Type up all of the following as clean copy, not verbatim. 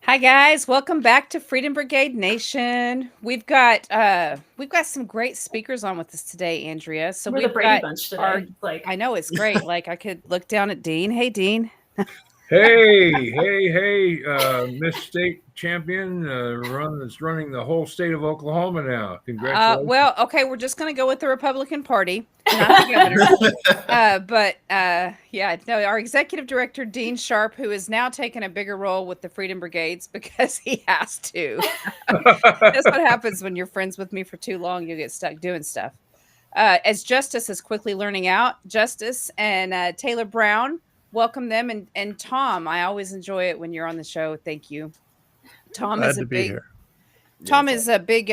Hi guys, welcome back to Freedom Brigade Nation. We've got some great speakers on with us today, Andrea. So We're the we've Brady got Bunch today. our I know it's great. Like I could look down at Dean. Hey Dean. Hey, Miss State Champion, that's running the whole state of Oklahoma now. Congratulations. Well, okay, we're just gonna go with the Republican Party, not the governor. Yeah, no, our executive director, Dean Sharp, who is now taking a bigger role with the Freedom Brigades because he has to. That's what happens when you're friends with me for too long, you get stuck doing stuff. As Justice is quickly learning out, Justice and Taylor Brown, welcome them. And Tom, I always enjoy it when you're on the show. Thank you. Tom Glad is a to be big here. Tom is a big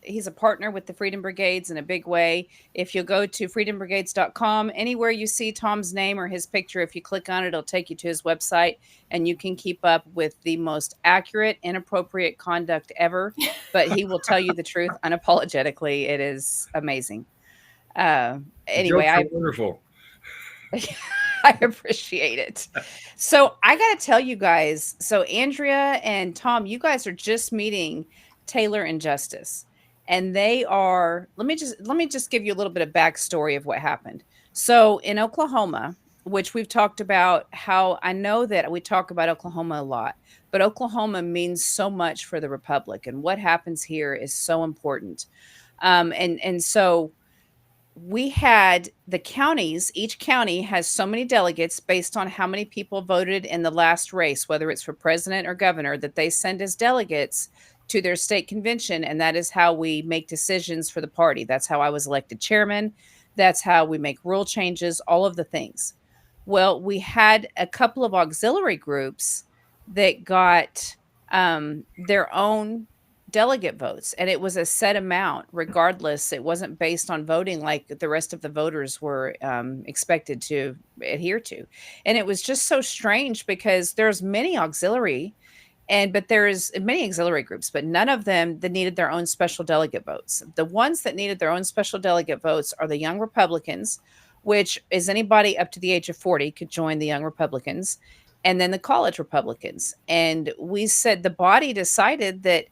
he's a partner with the Freedom Brigades in a big way. If you go to freedombrigades.com, anywhere you see Tom's name or his picture, if you click on it, it'll take you to his website and you can keep up with the most accurate, inappropriate conduct ever. But he will tell you the truth unapologetically. It is amazing. Anyway, Jokes are wonderful. I appreciate it. So I got to tell you guys, so Andrea and Tom, you guys are just meeting Taylor and Justice. And they are, let me just give you a little bit of backstory of what happened. So in Oklahoma, which we've talked about how I know that we talk about Oklahoma a lot, but Oklahoma means so much for the Republic. And what happens here is so important. And so we had the counties, each county has so many delegates based on how many people voted in the last race, whether it's for president or governor, that they send as delegates to their state convention. And that is how we make decisions for the party. That's how I was elected chairman. That's how we make rule changes, all of the things. Well, we had a couple of auxiliary groups that got their own delegate votes, and it was a set amount regardless. It wasn't based on voting like the rest of the voters were expected to adhere to. And it was just so strange because there's many auxiliary but there's many auxiliary groups, but none of them that needed their own special delegate votes. The ones that needed their own special delegate votes are the Young Republicans, which is anybody up to the age of 40 could join the Young Republicans, and then the college Republicans. And we said the body decided that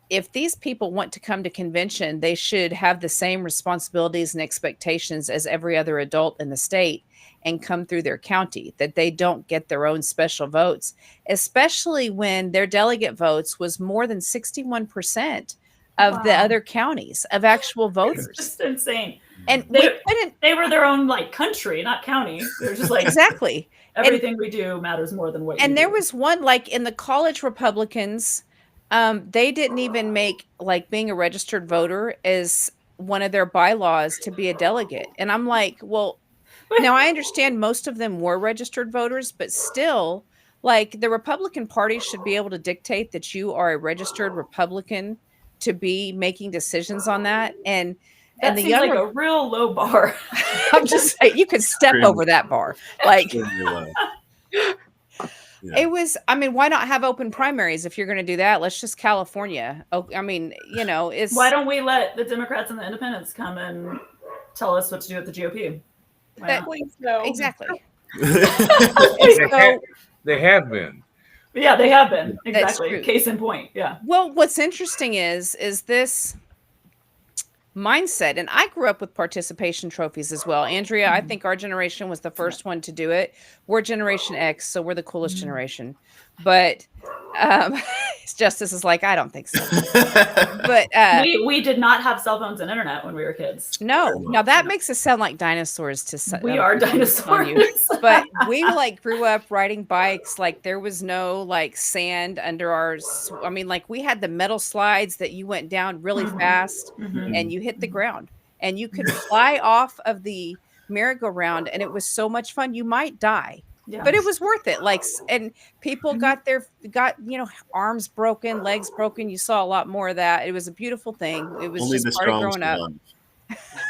if these people want to come to convention, they should have the same responsibilities and expectations as every other adult in the state and come through their county, that they don't get their own special votes, especially when their delegate votes was more than 61% of the other counties of actual voters. It's just insane. And they were their own like country, not county. They're just like exactly. Everything we do matters more than what. And there was one like in the college Republicans. They didn't even make like being a registered voter as one of their bylaws to be a delegate. And I'm like, well, now I understand most of them were registered voters, but still, like the Republican Party should be able to dictate that you are a registered Republican to be making decisions on that. And that seems like a real low bar. I'm just saying, you could step over that bar. Like Yeah. It was, I mean, why not have open primaries if you're going to do that? Let's just California. Oh, I mean, you know, why don't we let the Democrats and the independents come and tell us what to do with the GOP? Exactly. They have been. Yeah, they have been. Exactly. Case in point. Yeah. Well, what's interesting is this mindset, and I grew up with participation trophies as well. Andrea, I think our generation was the first one to do it. We're Generation X, so we're the coolest generation. But Justice is like, I don't think so. But we did not have cell phones and internet when we were kids. No. Now that makes us sound like dinosaurs. We are dinosaurs. But we like grew up riding bikes. Like there was no like sand under ours. I mean, like we had the metal slides that you went down really fast and you hit the ground and you could fly off of the merry-go-round, and it was so much fun. You might die. Yeah. But it was worth it. Like, and people got you know, arms broken, legs broken. You saw a lot more of that. It was a beautiful thing. It was only just part of growing up.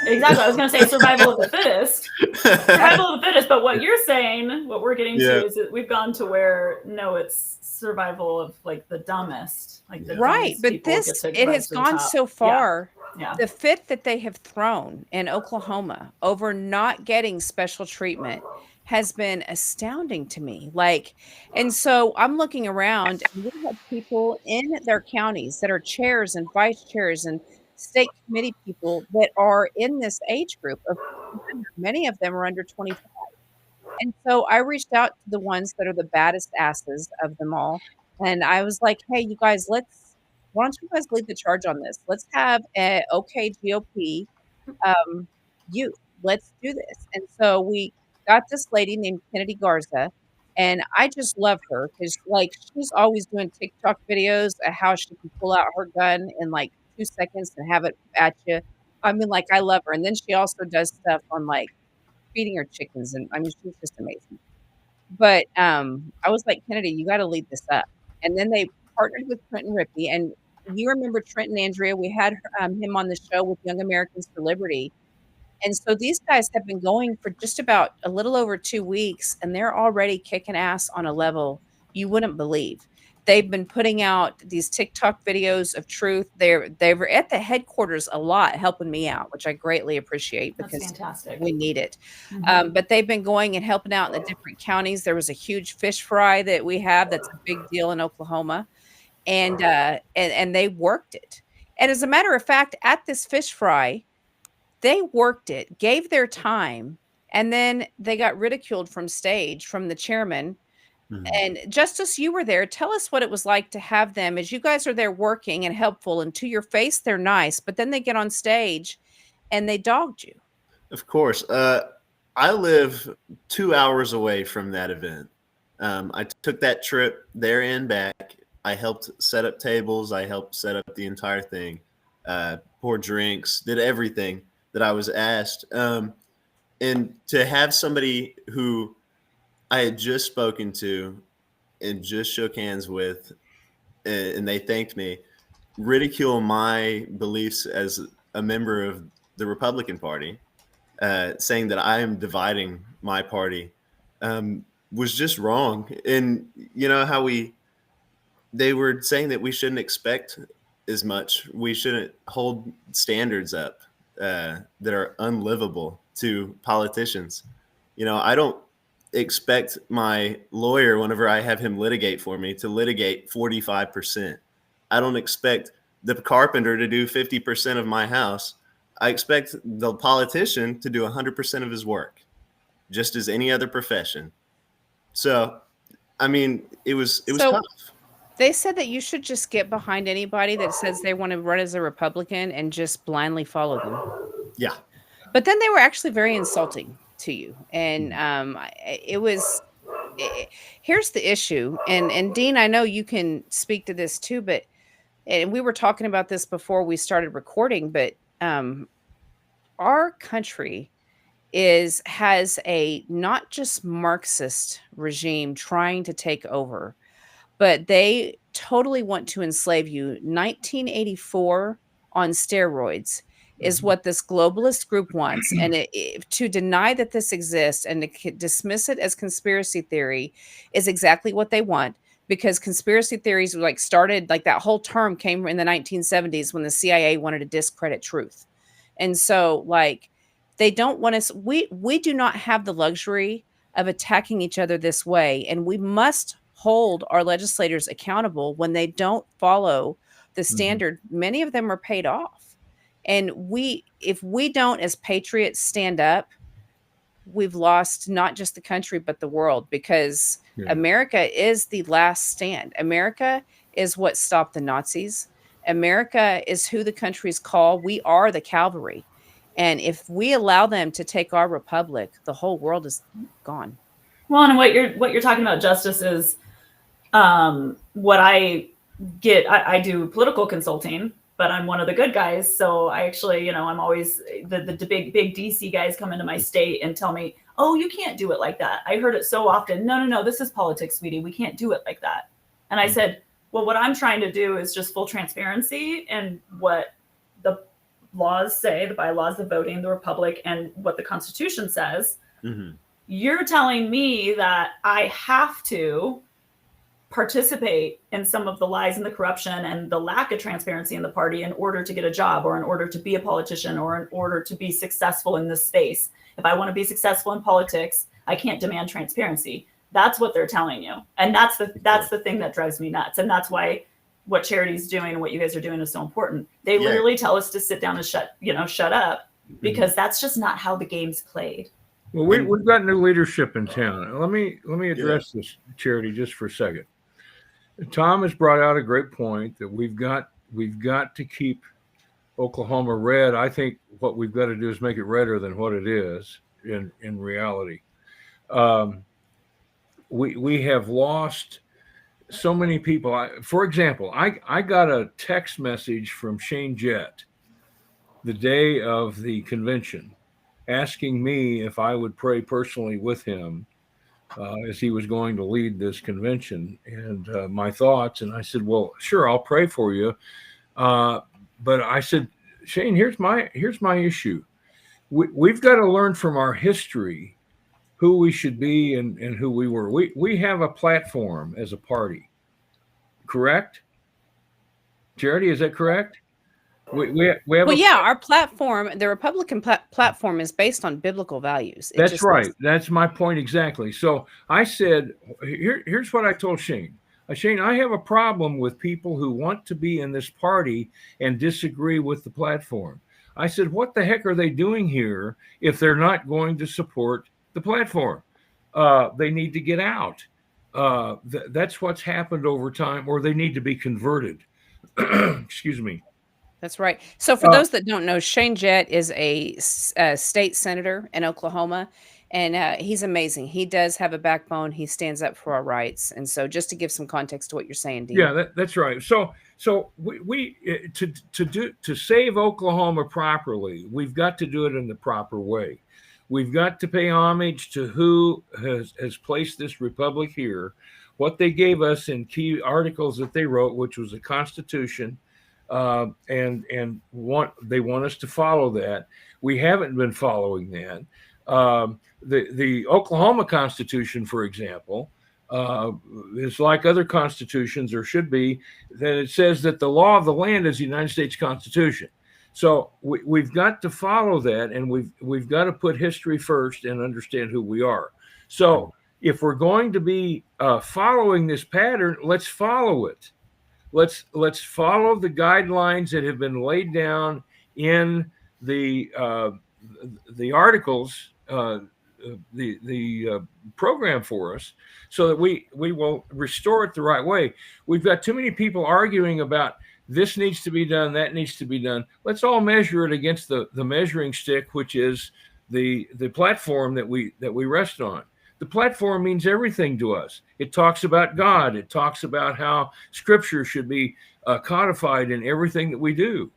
Exactly. I was going to say survival of the fittest. Survival of the fittest. But what you're saying, what we're getting to, is that we've gone to where no, it's survival of like the dumbest, like the right. dumbest But people this, get to it rise has to the gone top. so far. Yeah. The fit that they have thrown in Oklahoma over not getting special treatment has been astounding to me. Like, and so I'm looking around and we have people in their counties that are chairs and vice chairs and state committee people that are in this age group of many of them are under 25. And so I reached out to the ones that are the baddest asses of them all. And I was like, hey, you guys, why don't you guys lead the charge on this? Let's have a OK GOP youth. Let's do this. And so we got this lady named Kennedy Garza. And I just love her because, like, she's always doing TikTok videos of how she can pull out her gun in like 2 seconds and have it at you. I mean, like, I love her. And then she also does stuff on like feeding her chickens. And I mean, she's just amazing. But I was like, Kennedy, you got to lead this up. And then they partnered with Trenton Rippey. And you remember Trenton, Andrea? We had him on the show with Young Americans for Liberty. And so these guys have been going for just about a little over 2 weeks, and they're already kicking ass on a level you wouldn't believe. They've been putting out these TikTok videos of truth. They were at the headquarters a lot, helping me out, which I greatly appreciate because That's fantastic. we need it. But they've been going and helping out in the different counties. There was a huge fish fry that we have that's a big deal in Oklahoma, and they worked it. And as a matter of fact, at this fish fry, they worked it, gave their time, and then they got ridiculed from stage from the chairman. And Justice, you were there. Tell us what it was like to have them as you guys are there working and helpful, and to your face, they're nice, but then they get on stage and they dogged you. Of course. I live 2 hours away from that event. I took that trip there and back. I helped set up tables. I helped set up the entire thing, pour drinks, did everything that I was asked. And to have somebody who I had just spoken to and just shook hands with, and they thanked me, ridicule my beliefs as a member of the Republican Party, saying that I am dividing my party, was just wrong. And you know how they were saying that we shouldn't expect as much. We shouldn't hold standards up that are unlivable to politicians. You know, I don't expect my lawyer, whenever I have him litigate for me, to litigate 45%. I don't expect the carpenter to do 50% of my house. I expect the politician to do 100% of his work, just as any other profession. So, I mean, it was tough. They said that you should just get behind anybody that says they want to run as a Republican and just blindly follow them. Yeah. But then they were actually very insulting to you. And here's the issue. And Dean, I know you can speak to this too, and we were talking about this before we started recording, but our country has a not just Marxist regime trying to take over, but they totally want to enslave you. 1984 on steroids is what this globalist group wants. And to deny that this exists and to dismiss it as conspiracy theory is exactly what they want, because conspiracy theories like started, like that whole term came in the 1970s when the CIA wanted to discredit truth. And so like, they don't want us, we do not have the luxury of attacking each other this way. And we must hold our legislators accountable when they don't follow the standard. Many of them are paid off. And if we don't, as patriots, stand up, we've lost not just the country, but the world, because America is the last stand. America is what stopped the Nazis. America is who the countries call. We are the cavalry. And if we allow them to take our republic, the whole world is gone. Well, and what you're talking about, Justice, is what I get. I do political consulting, but I'm one of the good guys. So I actually, I'm always the big DC guys come into my state and tell me, "Oh, you can't do it like that." I heard it so often. No, this is politics, sweetie. We can't do it like that. And I said, well, what I'm trying to do is just full transparency, and what laws say, the bylaws, the voting, the republic, and what the Constitution says. Mhm. You're telling me that I have to participate in some of the lies and the corruption and the lack of transparency in the party in order to get a job, or in order to be a politician, or in order to be successful in this space. If I want to be successful in politics, I can't demand transparency. That's what they're telling you. And that's the thing that drives me nuts. And that's why what Charity's doing and what you guys are doing is so important. They literally tell us to sit down and shut up, because that's just not how the game's played. Well, we've got new leadership in town. Let me address this, Charity, just for a second. Tom has brought out a great point that we've got to keep Oklahoma red. I think what we've got to do is make it redder than what it is in reality. We have lost so many people. For example, I got a text message from Shane Jett the day of the convention asking me if I would pray personally with him as he was going to lead this convention, and my thoughts. And I said, well, sure, I'll pray for you. But I said, Shane, here's my issue. We've got to learn from our history who we should be and who we were. We have a platform as a party, correct? Charity, is that correct? We have our platform, the Republican platform, is based on biblical values. That's right. That's my point exactly. So I said, here's what I told Shane. Shane, I have a problem with people who want to be in this party and disagree with the platform. I said, what the heck are they doing here if they're not going to support the platform? They need to get out. That's what's happened over time, or they need to be converted. Excuse me. That's right. So for those that don't know, Shane Jett is a state senator in Oklahoma, and he's amazing. He does have a backbone. He stands up for our rights. And so just to give some context to what you're saying, Dean. Yeah, that's right. So we to save Oklahoma properly, we've got to do it in the proper way. We've got to pay homage to who has placed this republic here, what they gave us in key articles that they wrote, which was the Constitution. And they want us to follow that. We haven't been following that. The Oklahoma Constitution, for example, is like other constitutions, or should be, that it says that the law of the land is the United States Constitution. So we've got to follow that, and we've got to put history first and understand who we are. So if we're going to be following this pattern, let's follow it. Let's follow the guidelines that have been laid down in the articles, the program for us, so that we will restore it the right way. We've got too many people arguing about this needs to be done, that needs to be done. Let's all measure it against the measuring stick, which is the platform that we rest on. The platform means everything to us. It talks about God. It talks about how Scripture should be codified in everything that we do.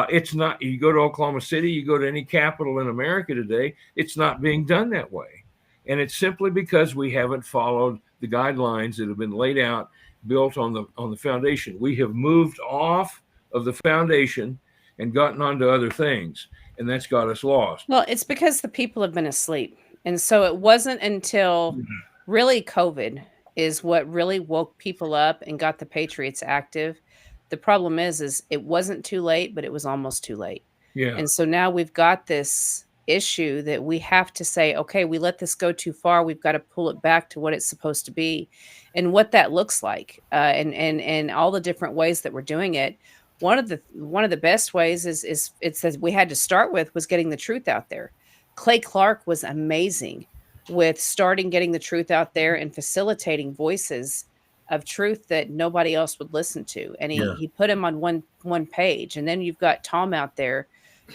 It's not, you go to Oklahoma City, you go to any capital in America today, it's not being done that way. And it's simply because we haven't followed the guidelines that have been laid out, built on the foundation. We have moved off of the foundation and gotten onto other things, and that's got us lost. Well, it's because the people have been asleep. And so it wasn't until really COVID is what really woke people up and got the Patriots active. The problem is it wasn't too late, but it was almost too late. Yeah. And so now we've got this issue that we have to say, okay, we let this go too far. We've got to pull it back to what it's supposed to be, and what that looks like, and all the different ways that we're doing it. One of the best ways is it says we had to start with was getting the truth out there. Clay Clark was amazing with getting the truth out there and facilitating voices of truth that nobody else would listen to. And he put him on one page. And then you've got Tom out there.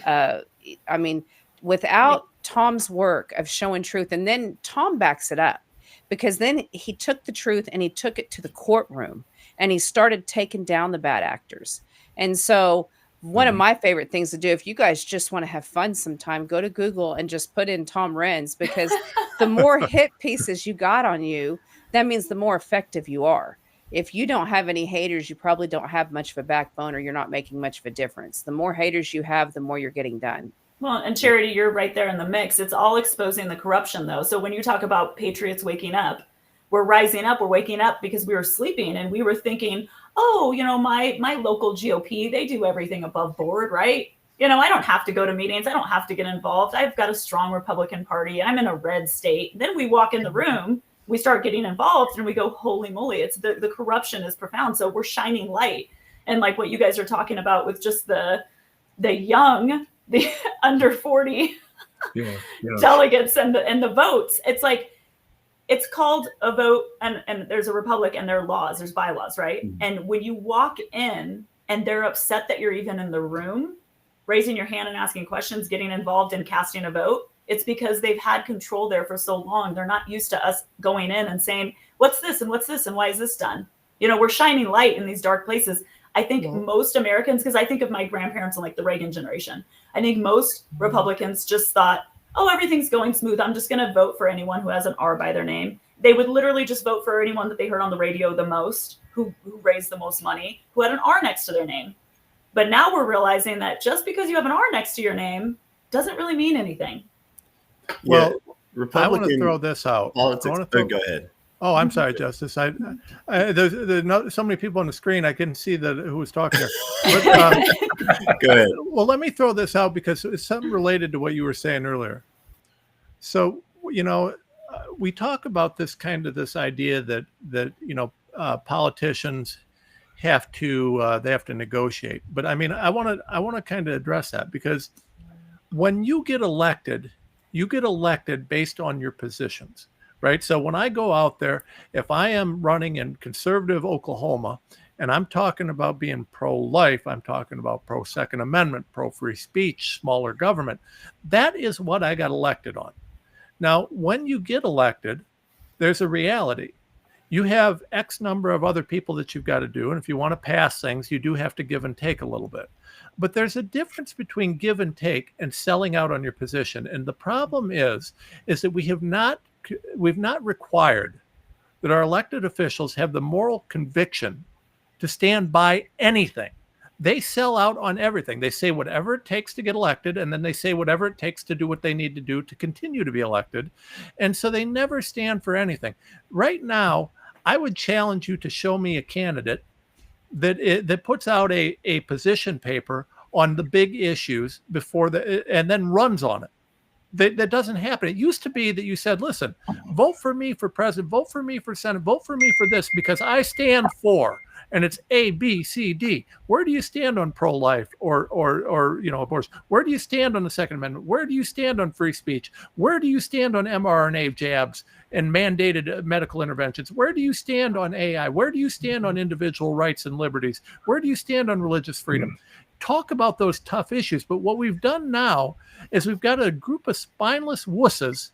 I mean, without Tom's work of showing truth, and then Tom backs it up, because then he took the truth and he took it to the courtroom and he started taking down the bad actors. And so one of my favorite things to do, if you guys just want to have fun sometime, go to Google and just put in Tom Renz, because the more hit pieces you got on you, that means the more effective you are. if you don't have any haters, you probably don't have much of a backbone, or you're not making much of a difference. The more haters you have, the more you're getting done. Well, and Charity, you're right there in the mix. It's all exposing the corruption, though. So when you talk about patriots waking up, we're rising up, we're waking up because we were sleeping and we were thinking, oh, my local GOP, they do everything above board, right? I don't have to go to meetings. I don't have to get involved. I've got a strong Republican Party. I'm in a red state. Then we walk in the room, we start getting involved, and we go, holy moly, it's the corruption is profound. So we're shining light. And like what you guys are talking about with just the young, the under 40 delegates and the votes, it's like, it's called a vote, and there's a republic and there are laws, there's bylaws, right? Mm-hmm. And when you walk in and they're upset that you're even in the room, raising your hand and asking questions, getting involved in casting a vote, it's because they've had control there for so long. They're not used to us going in and saying, what's this and what's this and why is this done? We're shining light in these dark places. I think most Americans, because I think of my grandparents and like the Reagan generation, I think most Republicans just thought, oh, everything's going smooth. I'm just going to vote for anyone who has an R by their name. They would literally just vote for anyone that they heard on the radio the most, who raised the most money, who had an R next to their name. But now we're realizing that just because you have an R next to your name doesn't really mean anything. Well, I want to throw this out. Politics. Go ahead. Oh, I'm sorry, Justice. There's so many people on the screen. I couldn't see who was talking there. But, go ahead. Well, let me throw this out because it's something related to what you were saying earlier. So, we talk about this idea that politicians have to negotiate. But I mean, I want to kind of address that, because when you get elected based on your positions. Right. So when I go out there, if I am running in conservative Oklahoma and I'm talking about being pro-life, I'm talking about pro-Second Amendment, pro-free speech, smaller government, that is what I got elected on. Now, when you get elected, there's a reality. You have X number of other people that you've got to do. And if you want to pass things, you do have to give and take a little bit. But there's a difference between give and take and selling out on your position. And the problem is that we've not required that our elected officials have the moral conviction to stand by anything. They sell out on everything. They say whatever it takes to get elected, and then they say whatever it takes to do what they need to do to continue to be elected. And so they never stand for anything. Right now, I would challenge you to show me a candidate that puts out a position paper on the big issues and then runs on it. That doesn't happen. It used to be that you said, listen, vote for me for president, vote for me for Senate, vote for me for this because I stand for, and it's A, B, C, D. Where do you stand on pro-life or abortion? Where do you stand on the Second Amendment? Where do you stand on free speech? Where do you stand on mRNA jabs and mandated medical interventions? Where do you stand on AI? Where do you stand on individual rights and liberties? Where do you stand on religious freedom? Talk about those tough issues. But what we've done now is we've got a group of spineless wusses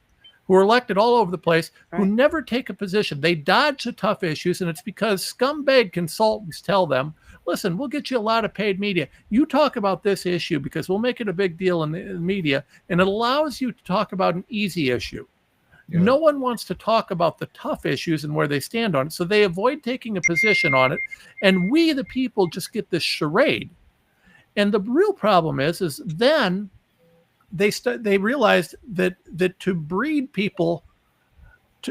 who are elected all over the place, who never take a position. They dodge the tough issues, and it's because scumbag consultants tell them, listen, we'll get you a lot of paid media. You talk about this issue because we'll make it a big deal in the media, and it allows you to talk about an easy issue. Yeah. No one wants to talk about the tough issues and where they stand on it, so they avoid taking a position on it, and we, the people, just get this charade. And the real problem is then they realized that to breed people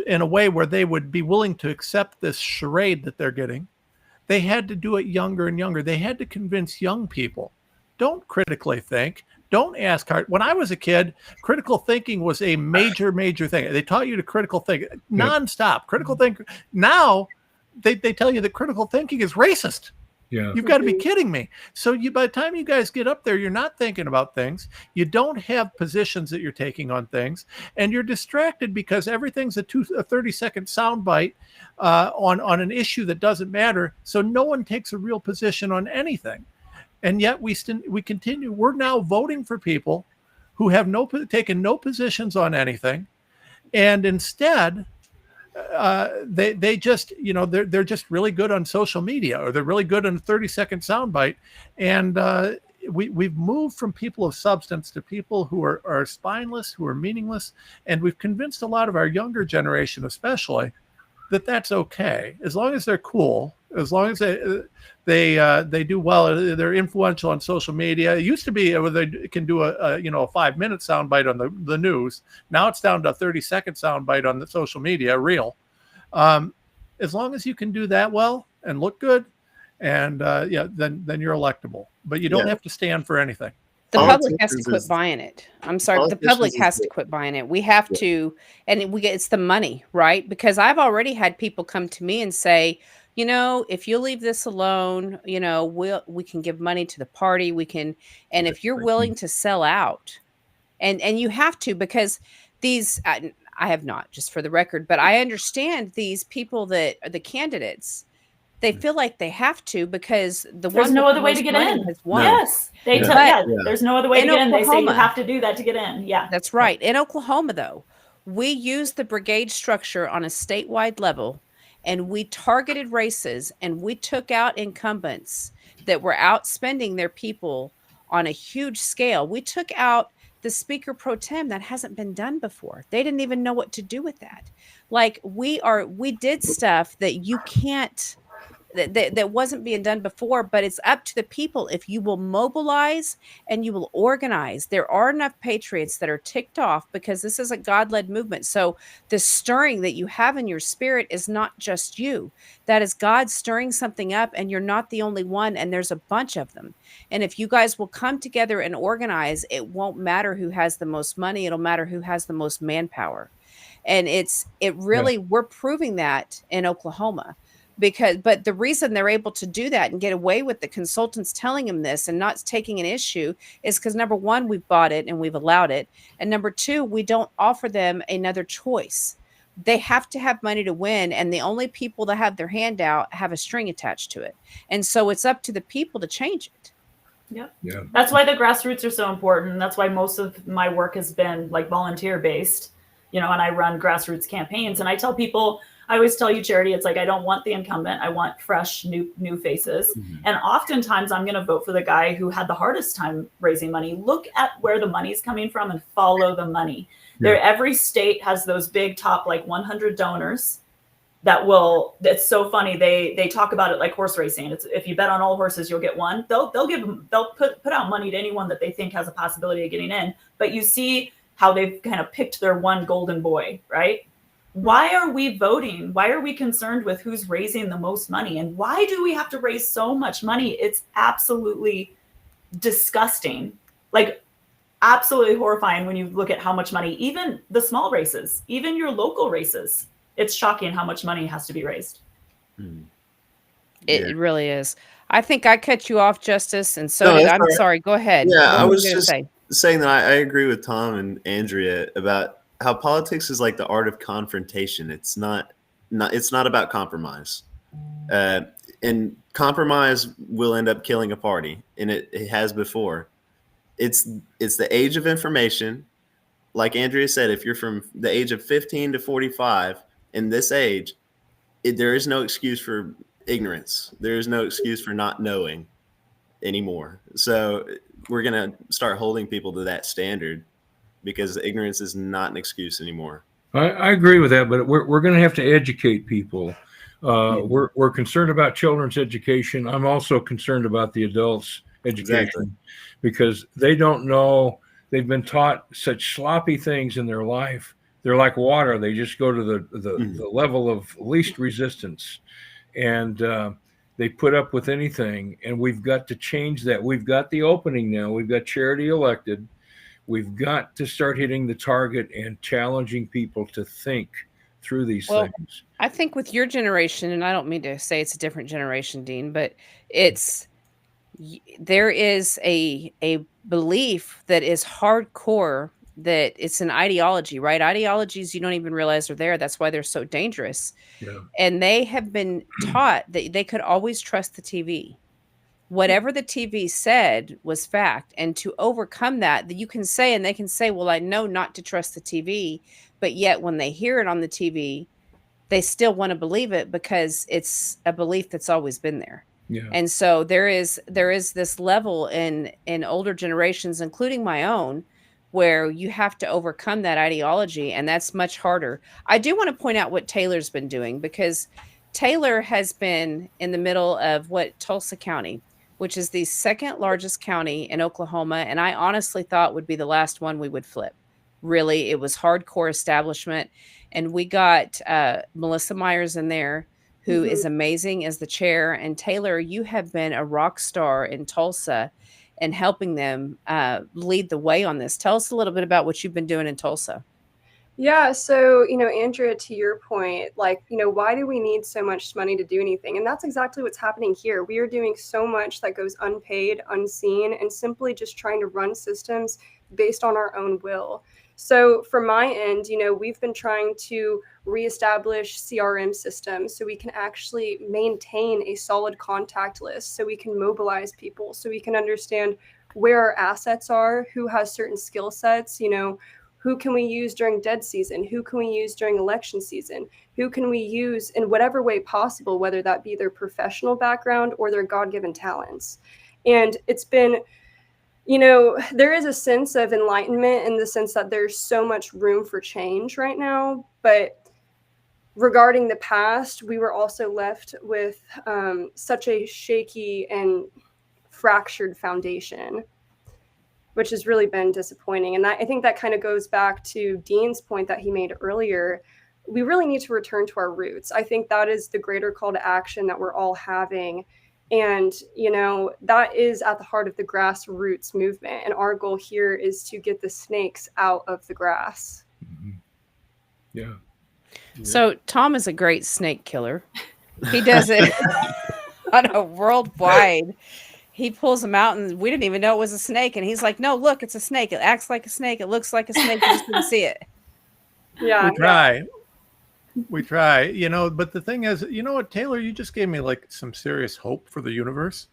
in a way where they would be willing to accept this charade that they're getting, they had to do it younger and younger. They had to convince young people, don't critically think, don't ask hard. When I was a kid, critical thinking was a major thing. They taught you to critical think nonstop. Critical thinking. Now they tell you that critical thinking is racist. Yeah. You've got to be kidding me. So by the time you guys get up there, you're not thinking about things. You don't have positions that you're taking on things, and you're distracted because everything's a 30-second soundbite on an issue that doesn't matter. So no one takes a real position on anything, and yet we continue. We're now voting for people who have taken no positions on anything, and instead. They just, they're just really good on social media, or they're really good on a 30-second soundbite. And we've moved from people of substance to people who are spineless, who are meaningless. And we've convinced a lot of our younger generation, especially, that's okay, as long as they're cool, as long as they do well. They're influential on social media. It used to be where they can do a 5-minute soundbite on the news. Now it's down to a 30-second soundbite on the social media reel. As long as you can do that well and look good, and then you're electable. But you don't have to stand for anything. The public has to quit buying it. I'm sorry, the public has to quit buying it. We have to, and it's the money, right? Because I've already had people come to me and say, if you leave this alone, we can give money to the party. We can, and if you're willing to sell out, and you have to, because these, I have not, just for the record, but I understand these people that are the candidates. They feel like they have to, because there's no other way to get in. Yes, there's no other way to get in. They say you have to do that to get in. Yeah, that's right. In Oklahoma, though, we use the brigade structure on a statewide level, and we targeted races, and we took out incumbents that were outspending their people on a huge scale. We took out the speaker pro tem. That hasn't been done before. They didn't even know what to do with that. Like, we did stuff that you can't. That wasn't being done before, but it's up to the people. If you will mobilize and you will organize, there are enough patriots that are ticked off, because this is a God-led movement. So the stirring that you have in your spirit is not just you. That is God stirring something up, and you're not the only one, and there's a bunch of them. And if you guys will come together and organize, it won't matter who has the most money. It'll matter who has the most manpower. And we're proving that in Oklahoma. But the reason they're able to do that and get away with the consultants telling them this and not taking an issue is because, number one, we've bought it and we've allowed it. And number two, we don't offer them another choice. They have to have money to win. And the only people that have their hand out have a string attached to it. And so it's up to the people to change it. Yep. Yeah. That's why the grassroots are so important. That's why most of my work has been like volunteer based, and I run grassroots campaigns. And I tell people, I always tell you, Charity, it's like, I don't want the incumbent. I want fresh, new faces. Mm-hmm. And oftentimes I'm going to vote for the guy who had the hardest time raising money. Look at where the money's coming from and follow the money. Yeah. Every state has those big top, like 100 donors it's so funny. They talk about it like horse racing. It's, if you bet on all horses, you'll get one. They'll put out money to anyone that they think has a possibility of getting in. But you see how they've kind of picked their one golden boy, right? Why are we voting? Why are we concerned with who's raising the most money? And why do we have to raise so much money? It's absolutely disgusting. Like, absolutely horrifying when you look at how much money, even the small races, even your local races, it's shocking how much money has to be raised. It really is. I think I cut you off, Justice, and I'm sorry. Go ahead. Yeah, I was just saying that I agree with Tom and Andrea about how politics is like the art of confrontation. It's not about compromise. And compromise will end up killing a party, and it has before. It's the age of information. Like Andrea said, if you're from the age of 15 to 45, in this age, there is no excuse for ignorance. There is no excuse for not knowing anymore. So we're going to start holding people to that standard, because ignorance is not an excuse anymore. I agree with that, but we're going to have to educate people. We're concerned about children's education. I'm also concerned about the adults' education, because they don't know. They've been taught such sloppy things in their life. They're like water. They just go to the level of least resistance, and they put up with anything. And we've got to change that. We've got the opening now. We've got Charity elected. We've got to start hitting the target and challenging people to think through these things. I think with your generation, and I don't mean to say it's a different generation, Dean, but there is a belief that is hardcore, that it's an ideology, right? Ideologies you don't even realize are there. That's why they're so dangerous. Yeah. And they have been taught that they could always trust the TV. Whatever the TV said was fact. And to overcome that you can say, and they can say, well, I know not to trust the TV, but yet when they hear it on the TV, they still want to believe it, because it's a belief that's always been there. Yeah. And so there is this level in older generations, including my own, where you have to overcome that ideology, and that's much harder. I do want to point out what Taylor's been doing, because Taylor has been in the middle of what Tulsa County, which is the second largest county in Oklahoma, and I honestly thought would be the last one we would flip. Really, it was hardcore establishment, and we got Melissa Myers in there, who is amazing as the chair. And Taylor, you have been a rock star in Tulsa and helping them lead the way on this. Tell us a little bit about what you've been doing in Tulsa. Yeah, so, Andrea, to your point, like, why do we need so much money to do anything? And that's exactly what's happening here. We are doing so much that goes unpaid, unseen, and simply just trying to run systems based on our own will. So from my end, we've been trying to reestablish CRM systems so we can actually maintain a solid contact list, so we can mobilize people, so we can understand where our assets are, who has certain skill sets, who can we use during dead season? Who can we use during election season? Who can we use in whatever way possible, whether that be their professional background or their God-given talents? And it's been, there is a sense of enlightenment in the sense that there's so much room for change right now. But regarding the past, we were also left with such a shaky and fractured foundation, which has really been disappointing. And I think that kind of goes back to Dean's point that he made earlier. We really need to return to our roots. I think that is the greater call to action that we're all having. And, that is at the heart of the grassroots movement. And our goal here is to get the snakes out of the grass. Mm-hmm. Yeah. So Tom is a great snake killer. He does it on a worldwide. He pulls them out, and we didn't even know it was a snake. And he's like, "No, look, it's a snake. It acts like a snake. It looks like a snake. You just didn't see it." Yeah, we try. But the thing is, what, Taylor, you just gave me like some serious hope for the universe.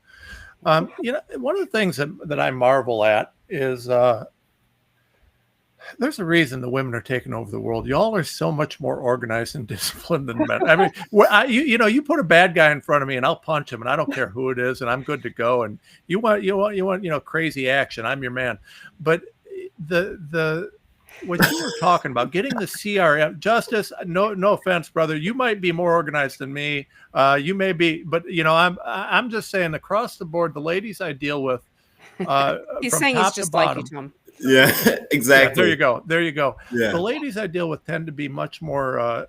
One of the things that I marvel at is there's a reason the women are taking over the world. Y'all are so much more organized and disciplined than men. I mean, you put a bad guy in front of me and I'll punch him, and I don't care who it is, and I'm good to go. And you want crazy action, I'm your man. But the what you were talking about, getting the CRM, Justice, no offense, brother, you might be more organized than me. You may be, but I'm just saying, across the board, the ladies I deal with, he's saying he's just like you, Tom. Yeah, exactly. Yeah, there you go. Yeah. The ladies I deal with tend to be much more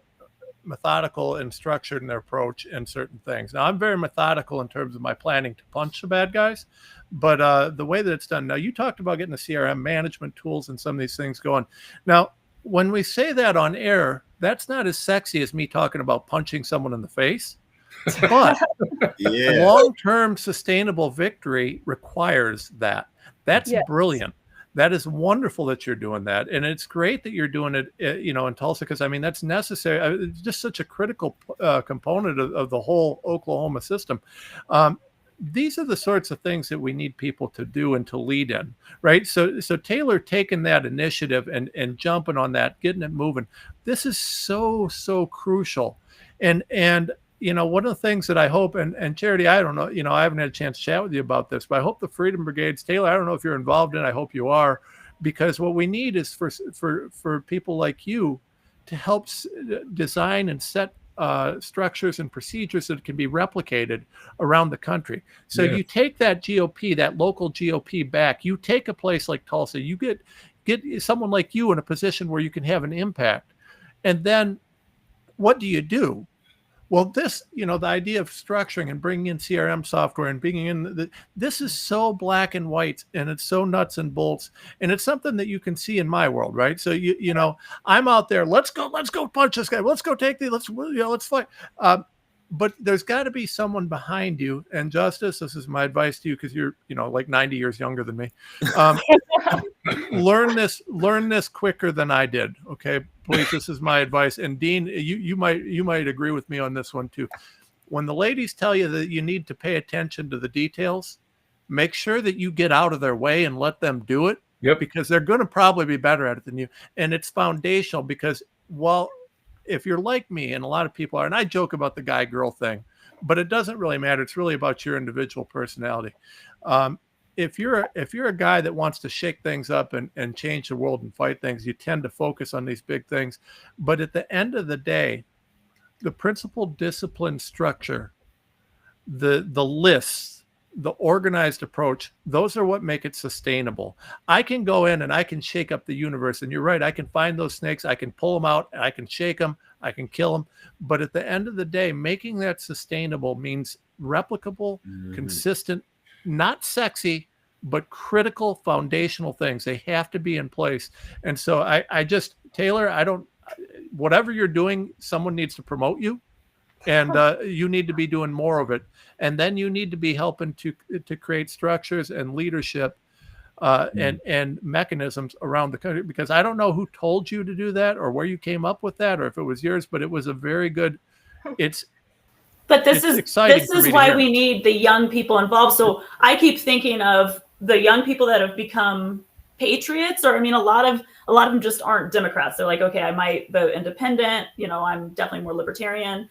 methodical and structured in their approach in certain things. Now, I'm very methodical in terms of my planning to punch the bad guys, but the way that it's done. Now, you talked about getting the CRM management tools and some of these things going. Now, when we say that on air, that's not as sexy as me talking about punching someone in the face. But long-term sustainable victory requires that. That's brilliant. That is wonderful that you're doing that. And it's great that you're doing it, in Tulsa, because, I mean, that's necessary. It's just such a critical component of the whole Oklahoma system. These are the sorts of things that we need people to do and to lead in, right? So Taylor taking that initiative and jumping on that, getting it moving. This is so crucial. And one of the things that I hope, and Charity, I don't know, I haven't had a chance to chat with you about this, but I hope the Freedom Brigades, Taylor, I don't know if you're involved in it. I hope you are, because what we need is for people like you to help design and set structures and procedures that can be replicated around the country. So you take that GOP, that local GOP back, you take a place like Tulsa, you get someone like you in a position where you can have an impact. And then what do? Well, this, the idea of structuring and bringing in CRM software and bringing in this is so black and white, and it's so nuts and bolts, and it's something that you can see in my world, right? So I'm out there. Let's go punch this guy. Let's go let's fight. But there's got to be someone behind you. And Justice, this is my advice to you, because you're like 90 years younger than me. Learn this quicker than I did. Okay, please. This is my advice. And Dean, you might agree with me on this one too. When the ladies tell you that you need to pay attention to the details, make sure that you get out of their way and let them do it. Yep. Because they're going to probably be better at it than you. And it's foundational, because if you're like me, and a lot of people are, and I joke about the guy-girl thing, but it doesn't really matter. It's really about your individual personality. if you're a guy that wants to shake things up and change the world and fight things, you tend to focus on these big things. But at the end of the day, the principle, discipline, structure, the lists, the organized approach, those are what make it sustainable. I can go in and I can shake up the universe, and you're right, I can find those snakes, I can pull them out, I can shake them, I can kill them. But at the end of the day, making that sustainable means replicable, consistent, not sexy, but critical foundational things. They have to be in place. And so I just, Taylor, whatever you're doing, someone needs to promote you, and you need to be doing more of it. And then you need to be helping to create structures and leadership and mechanisms around the country, because I don't know who told you to do that or where you came up with that or if it was yours, but it was a very good, But this is exciting this is why we need the young people involved. So I keep thinking of the young people that have become patriots, or I mean, a lot of them just aren't Democrats. They're like, okay, I might vote independent. I'm definitely more libertarian.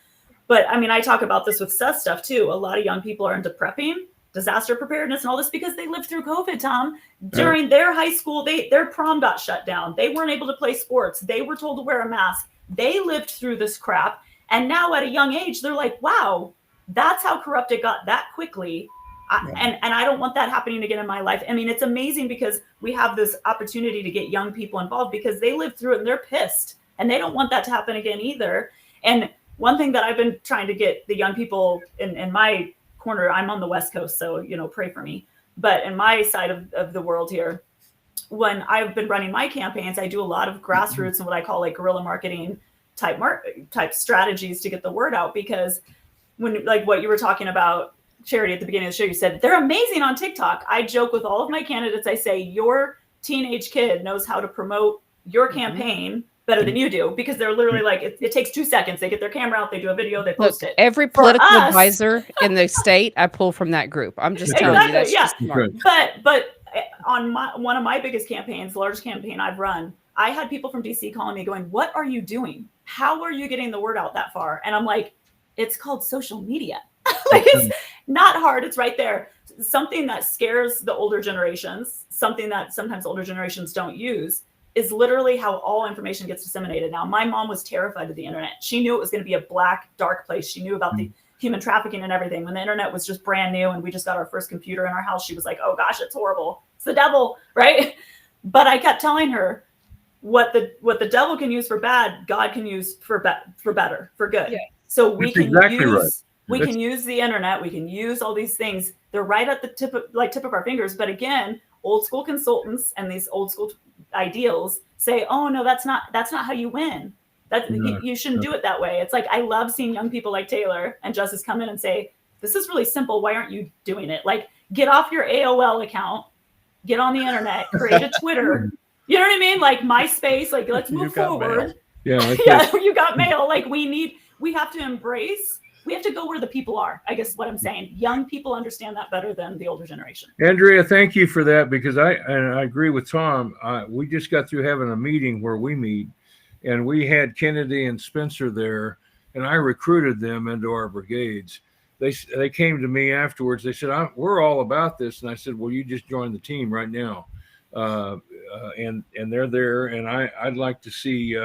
But I mean, I talk about this with Seth stuff too. A lot of young people are into prepping, disaster preparedness, and all this because they lived through COVID, Tom. During their high school, their prom got shut down. They weren't able to play sports. They were told to wear a mask. They lived through this crap. And now at a young age, they're like, wow, that's how corrupt it got that quickly. And I don't want that happening again in my life. I mean, it's amazing because we have this opportunity to get young people involved because they lived through it and they're pissed and they don't want that to happen again either. And one thing that I've been trying to get the young people in my corner, I'm on the West Coast, so, pray for me. But in my side of the world here, when I've been running my campaigns, I do a lot of grassroots and what I call like guerrilla marketing type strategies to get the word out. Because when, like what you were talking about, Charity, at the beginning of the show, you said they're amazing on TikTok. I joke with all of my candidates. I say, your teenage kid knows how to promote your campaign better than you do, because they're literally like, it takes 2 seconds. They get their camera out, they do a video, they post it. Every political advisor in the state, I pull from that group. I'm just telling you, that's just smart. But on one of my biggest campaigns, the largest campaign I've run, I had people from DC calling me going, what are you doing? How are you getting the word out that far? And I'm like, it's called social media. Like, it's not hard. It's right there. Something that scares the older generations, something that sometimes older generations don't use, is literally how all information gets disseminated. Now, my mom was terrified of the internet. She knew it was going to be a black, dark place. She knew about the human trafficking and everything. When the internet was just brand new and we just got our first computer in our house, she was like, oh gosh, it's horrible. It's the devil, right? But I kept telling her, what the devil can use for bad, God can use for better, for good. Yeah. So we can use the internet. We can use all these things. They're right at the tip of our fingers. But again, old school consultants and these old school ideals say, oh no, that's not how you win. You shouldn't do it that way. It's like, I love seeing young people like Taylor and Justice come in and say, this is really simple. Why aren't you doing it? Like, get off your AOL account, get on the internet, create a Twitter. You know what I mean? Like MySpace, like, let's move forward. Yeah, you got mail. Like, we have to embrace, we have to go where the people are. I guess what I'm saying, young people understand that better than the older generation. Andrea, thank you for that, because I agree with Tom. We just got through having a meeting where we meet, and we had Kennedy and Spencer there, and I recruited them into our brigades. They came to me afterwards. They said, we're all about this. And I said, well, you just joined the team right now. And they're there, and I'd like to see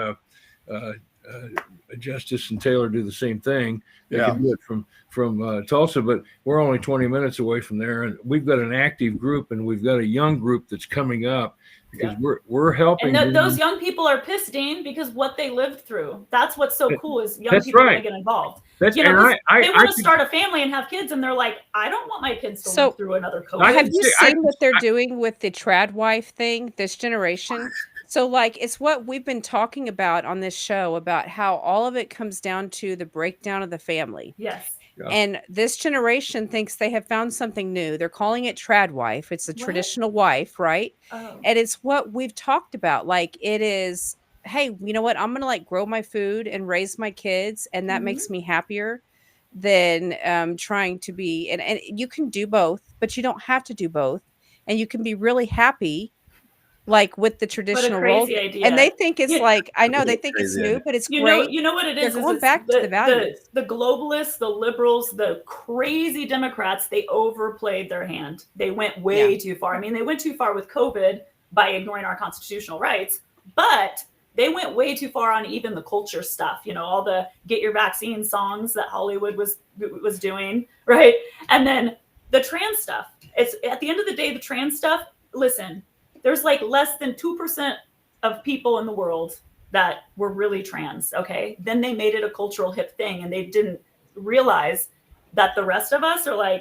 Justice and Taylor do the same thing. They can do it from Tulsa, but we're only 20 minutes away from there, and we've got an active group, and we've got a young group that's coming up because we're helping. And those young people are pissed, Dean, because what they lived through. That's what's so cool is young people want to get involved. They want to start a family and have kids, and they're like, I don't want my kids to live through another COVID. Have you seen what they're doing with the trad wife thing, this generation? So, like, it's what we've been talking about on this show, about how all of it comes down to the breakdown of the family. Yes. Yeah. And this generation thinks they have found something new. They're calling it trad wife. It's a traditional wife, right? Oh. And it's what we've talked about. Like, it is, hey, you know what? I'm going to like grow my food and raise my kids. And that makes me happier than trying to be. And you can do both, but you don't have to do both. And you can be really happy like with the What a traditional role, crazy idea. and they think it's Yeah. like, I know they What a think it's crazy new, idea. but it's You know, great. you know what it They're is? going It's back to the values. the globalists, the liberals, the crazy Democrats. They overplayed their hand. They went way too far. I mean, they went too far with COVID by ignoring our constitutional rights, but they went way too far on even the culture stuff. You know, all the "get your vaccine" songs that Hollywood was doing, right? And then the trans stuff. It's at the end of the day, the trans stuff. Listen, there's like less than 2% of people in the world that were really trans. Okay. Then they made it a cultural hip thing and they didn't realize that the rest of us are like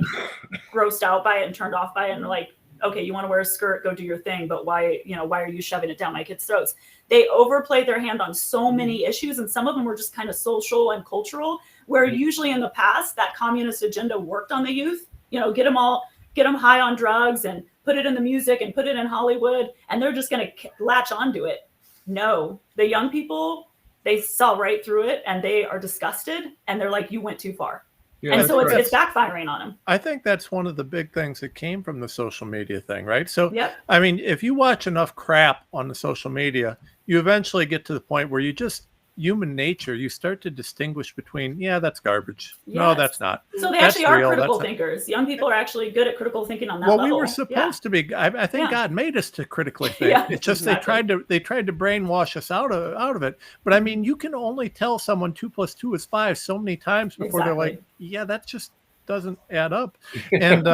grossed out by it and turned off by it and like, okay, you want to wear a skirt, go do your thing, but why are you shoving it down my kids' throats? They overplayed their hand on so many issues, and some of them were just kind of social and cultural, where usually in the past that communist agenda worked on the youth. You know, get them high on drugs and put it in the music and put it in Hollywood, and they're just going to latch onto it. No, the young people, they saw right through it and they are disgusted and they're like, you went too far. Yeah, And so that's right. it's backfiring on them. I think that's one of the big things that came from the social media thing, right? So, Yep. I mean, if you watch enough crap on the social media, you eventually get to the point where you just, human nature, you start to distinguish between, yeah, that's garbage. No, Yes. that's not. So they That's actually are real, critical that's not- thinkers. Young people are actually good at critical thinking on that Well, level. we were supposed to be. I think Yeah. God made us to critically think. Yeah, It's just exactly. they tried to brainwash us out of it. But I mean, you can only tell someone 2 + 2 is 5 so many times before they're like, Exactly. yeah, that just doesn't add up. And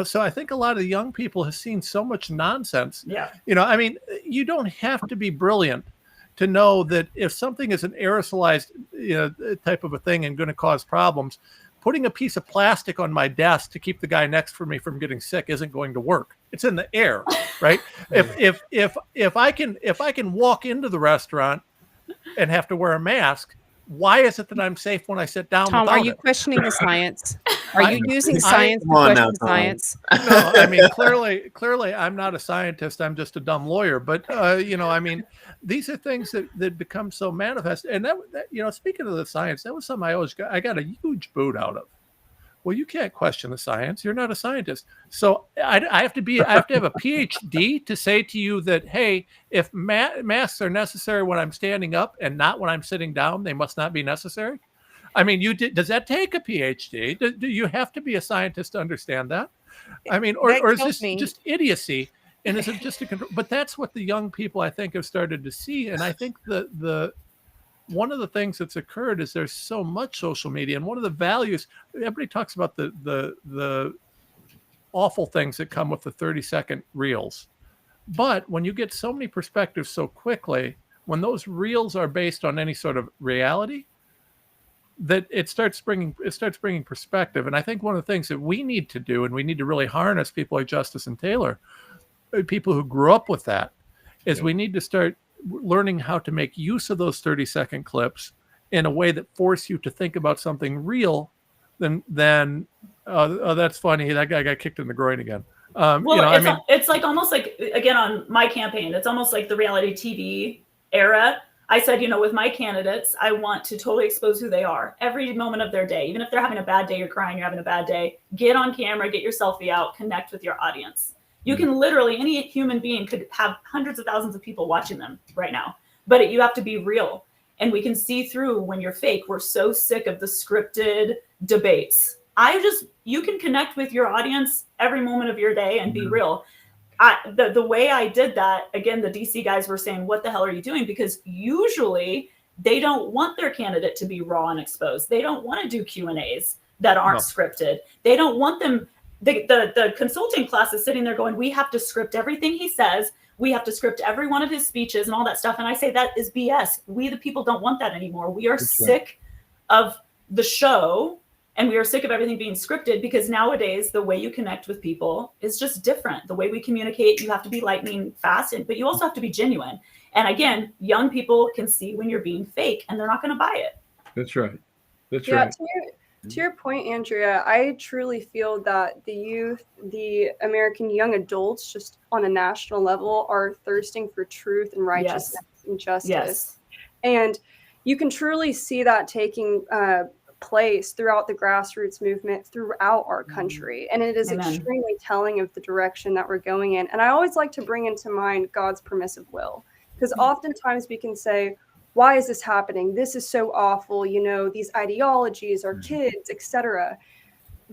so I think a lot of the young people have seen so much nonsense. Yeah. I mean, you don't have to be brilliant to know that if something is an aerosolized type of a thing and going to cause problems, putting a piece of plastic on my desk to keep the guy next to me from getting sick isn't going to work. It's in the air, right? If I can walk into the restaurant and have to wear a mask, why is it that I'm safe when I sit down? Tom, are without you it? questioning the science? Are you using I- science to Come on now, question Tom. science? No, I mean clearly I'm not a scientist. I'm just a dumb lawyer. But I mean, these are things that become so manifest. And that speaking of the science, that was something I got a huge boot out of. Well, you can't question the science. You're not a scientist. So I have to have a PhD to say to you that, hey, if masks are necessary when I'm standing up and not when I'm sitting down, they must not be necessary. I mean, does that take a PhD? Do you have to be a scientist to understand that? I mean, or is tells this me- just idiocy? And is it just a control? But that's what the young people, I think, have started to see. And I think the one of the things that's occurred is there's so much social media, and one of the values, everybody talks about the awful things that come with the 30-second reels. But when you get so many perspectives so quickly, when those reels are based on any sort of reality, that it starts bringing perspective. And I think one of the things that we need to do, and we need to really harness people like Justice and Taylor, people who grew up with that, is we need to start learning how to make use of those 30-second clips in a way that force you to think about something real than that's funny, that guy got kicked in the groin again. Well, it's like almost like, again, on my campaign, it's almost like the reality TV era. I said, with my candidates, I want to totally expose who they are every moment of their day. Even if they're having a bad day, you're crying, you're having a bad day, get on camera, get your selfie out, connect with your audience. You can literally, any human being could have hundreds of thousands of people watching them right now, but you have to be real. And we can see through when you're fake. We're so sick of the scripted debates. You can connect with your audience every moment of your day and be real. The way I did that, again, the DC guys were saying, what the hell are you doing? Because usually they don't want their candidate to be raw and exposed. They don't want to do Q&As that aren't scripted. They don't want them. The consulting class is sitting there going, we have to script everything he says. We have to script every one of his speeches and all that stuff. And I say that is BS. We, the people, don't want that anymore. We are sick of the show, and we are sick of everything being scripted, because nowadays the way you connect with people is just different. The way we communicate, you have to be lightning fast, but you also have to be genuine. And again, young people can see when you're being fake, and they're not going to buy it. That's right. That's Yeah, right. to your point, Andrea, I truly feel that the youth, the American young adults, just on a national level, are thirsting for truth and righteousness and justice. Yes. And you can truly see that taking took place throughout the grassroots movement throughout our country. And it is Amen. extremely telling of the direction that we're going in. And I always like to bring into mind God's permissive will, because oftentimes we can say, why is this happening? This is so awful. You know, these ideologies, our kids, etc.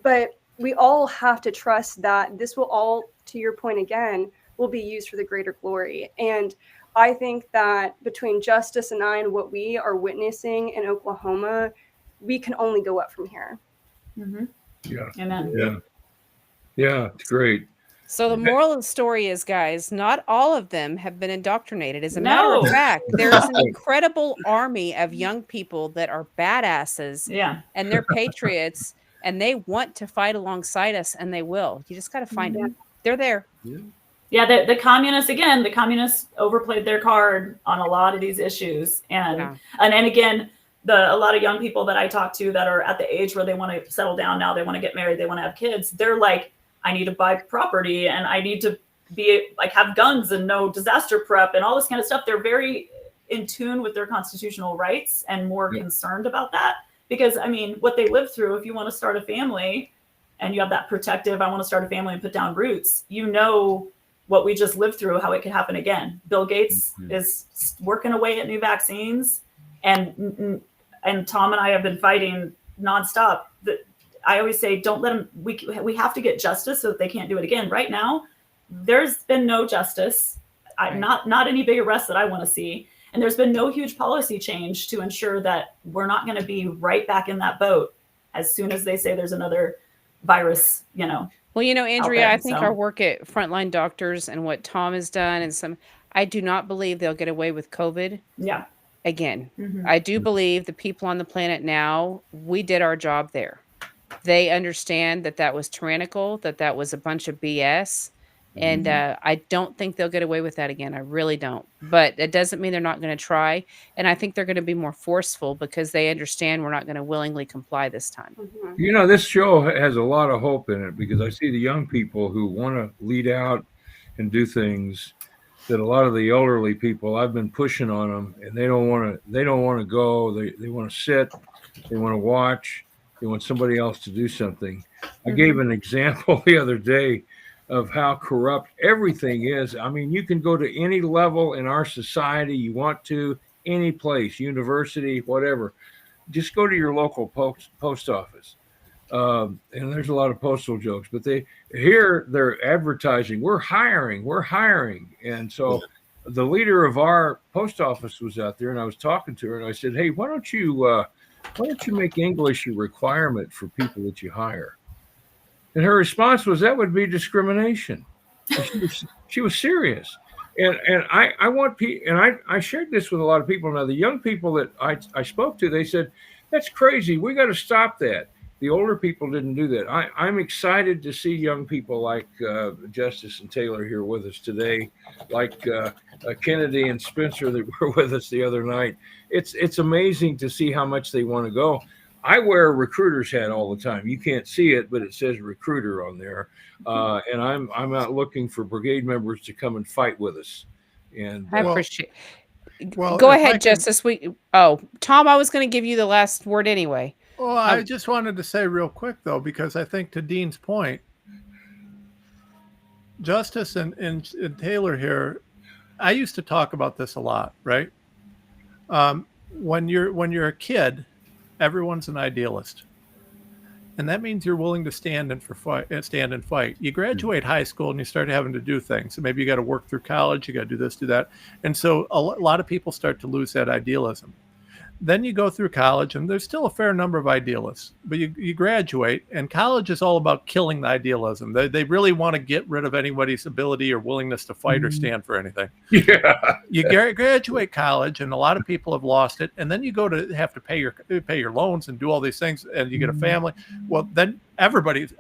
But we all have to trust that this will all, to your point again, will be used for the greater glory. And I think that between Justice and I and what we are witnessing in Oklahoma, we can only go up from here. Mm-hmm. Yeah. Amen. Yeah. Yeah. It's great. So the moral of the story is, guys, not all of them have been indoctrinated. As a matter No. of fact, there's an incredible army of young people that are badasses Yeah. and they're patriots and they want to fight alongside us, and they will. You just got to find them. They're there. Yeah, the communists overplayed their card on a lot of these issues. And again, a lot of young people that I talk to that are at the age where they want to settle down now, they want to get married, they want to have kids. They're like, I need to buy property and I need to be like, have guns and know disaster prep and all this kind of stuff. They're very in tune with their constitutional rights and more concerned about that. Because I mean, what they live through, if you want to start a family and you have that protective, I want to start a family and put down roots, you know, what we just lived through, how it could happen again. Bill Gates is working away at new vaccines, and Tom and I have been fighting nonstop. I always say, don't let them. We have to get justice so that they can't do it again. Right now, there's been no justice, not any big arrests that I want to see, and there's been no huge policy change to ensure that we're not going to be right back in that boat as soon as they say there's another virus. You know. Well, you know, Andrea, there, I think our work at Frontline Doctors and what Tom has done and I do not believe they'll get away with COVID. Yeah. Again, I do believe the people on the planet now, we did our job there. They understand that was tyrannical, that was a bunch of BS. And I don't think they'll get away with that again. I really don't. But it doesn't mean they're not going to try. And I think they're going to be more forceful because they understand we're not going to willingly comply this time. You know, this show has a lot of hope in it because I see the young people who want to lead out and do things that a lot of the elderly people, I've been pushing on them, and they don't want to go. They want to sit. They want to watch. They want somebody else to do something. I gave an example the other day of how corrupt everything is. I mean, you can go to any level in our society you want to, any place, university, whatever. Just go to your local post office. And there's a lot of postal jokes, but they're advertising, we're hiring. And so the leader of our post office was out there, and I was talking to her, and I said, hey, why don't you make English a requirement for people that you hire? And her response was, that would be discrimination. She was serious. And I want people, and I shared this with a lot of people. Now, the young people that I spoke to, they said, that's crazy. We got to stop that. The older people didn't do that. I'm excited to see young people like Justice and Taylor here with us today, like Kennedy and Spencer that were with us the other night. It's amazing to see how much they want to go. I wear a recruiter's hat all the time. You can't see it, but it says recruiter on there. And I'm out looking for brigade members to come and fight with us. And I appreciate. Well, go ahead, Justice. Tom, I was going to give you the last word anyway. Well, I just wanted to say real quick though, because I think to Dean's point, Justice and Taylor here, I used to talk about this a lot, right? When you're a kid, everyone's an idealist, and that means you're willing to stand and fight. You graduate high school and you start having to do things. So maybe you got to work through college. You got to do this, do that, and so a lot of people start to lose that idealism. Then you go through college, and there's still a fair number of idealists, but you graduate, and college is all about killing the idealism. They really want to get rid of anybody's ability or willingness to fight or stand for anything. Yeah. You graduate college, and a lot of people have lost it, and then you go to have to pay your loans and do all these things, and you get a family. Well, then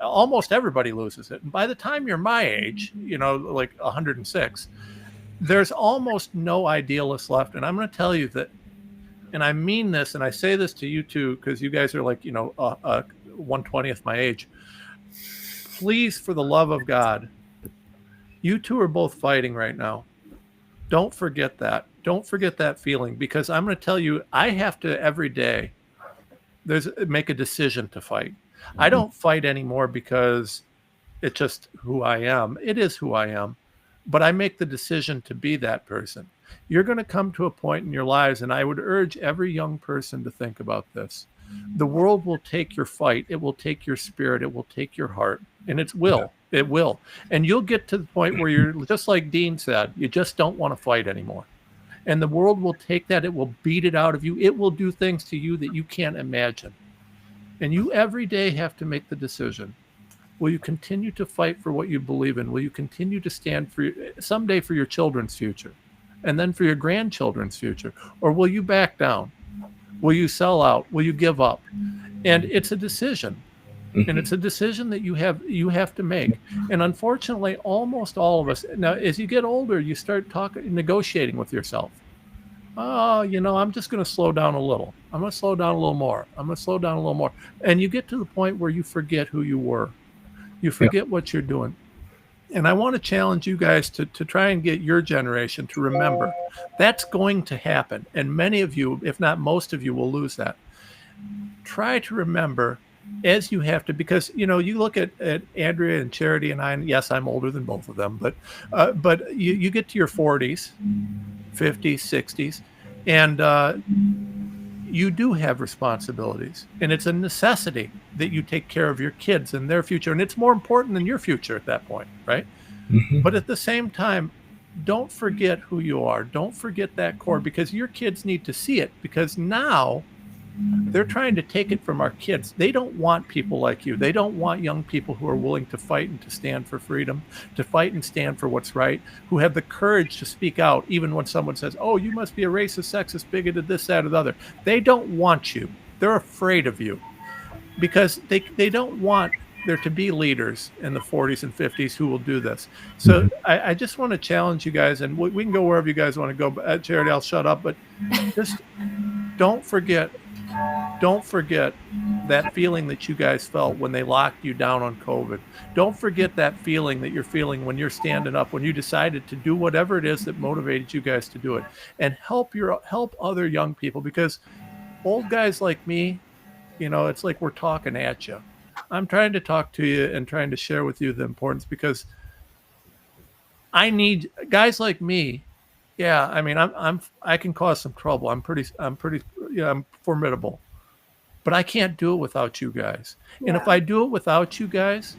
almost everybody loses it. And by the time you're my age, like 106, there's almost no idealists left. And I'm going to tell you that. And I mean this, and I say this to you too, because you guys are like, 1/20th my age. Please, for the love of God, you two are both fighting right now. Don't forget that. Don't forget that feeling, because I'm going to tell you, I have to every day make a decision to fight. I don't fight anymore because it's just who I am. It is who I am, but I make the decision to be that person. You're going to come to a point in your lives, and I would urge every young person to think about this. The world will take your fight. It will take your spirit. It will take your heart, and it will. It will. And you'll get to the point where you're just like Dean said, you just don't want to fight anymore. And the world will take that. It will beat it out of you. It will do things to you that you can't imagine. And you every day have to make the decision. Will you continue to fight for what you believe in? Will you continue to stand for someday for your children's future and then for your grandchildren's future? Or will you back down? Will you sell out? Will you give up? And it's a decision. And it's a decision that you have to make. And unfortunately, almost all of us, now as you get older, you start negotiating with yourself. Oh, I'm just going to slow down a little. I'm going to slow down a little more. I'm going to slow down a little more. And you get to the point where you forget who you were. You forget what you're doing. And I want to challenge you guys to try and get your generation to remember that's going to happen. And many of you, if not most of you, will lose that. Try to remember as you have to, because, you look at Andrea and Charity and I, and yes, I'm older than both of them, but you get to your 40s, 50s, 60s, and you do have responsibilities, and it's a necessity that you take care of your kids and their future, and it's more important than your future at that point, right? But at the same time, don't forget who you are. Don't forget that core, because your kids need to see it, because now they're trying to take it from our kids. They don't want people like you. They don't want young people who are willing to fight and to stand for freedom, to fight and stand for what's right, who have the courage to speak out even when someone says, oh, you must be a racist, sexist, bigoted, this, that, or the other. They don't want you. They're afraid of you because they don't want there to be leaders in the 40s and 50s who will do this. So I just want to challenge you guys, and we can go wherever you guys want to go. Charity, I'll shut up, but just don't forget that feeling that you guys felt when they locked you down on COVID. Don't forget that feeling that you're feeling when you're standing up, when you decided to do whatever it is that motivated you guys to do it, and help other young people, because old guys like me, it's like we're talking at you. I'm trying to talk to you and trying to share with you the importance, because I need guys like me. Yeah, I mean, I can cause some trouble. I'm formidable, but I can't do it without you guys. Yeah. And if I do it without you guys,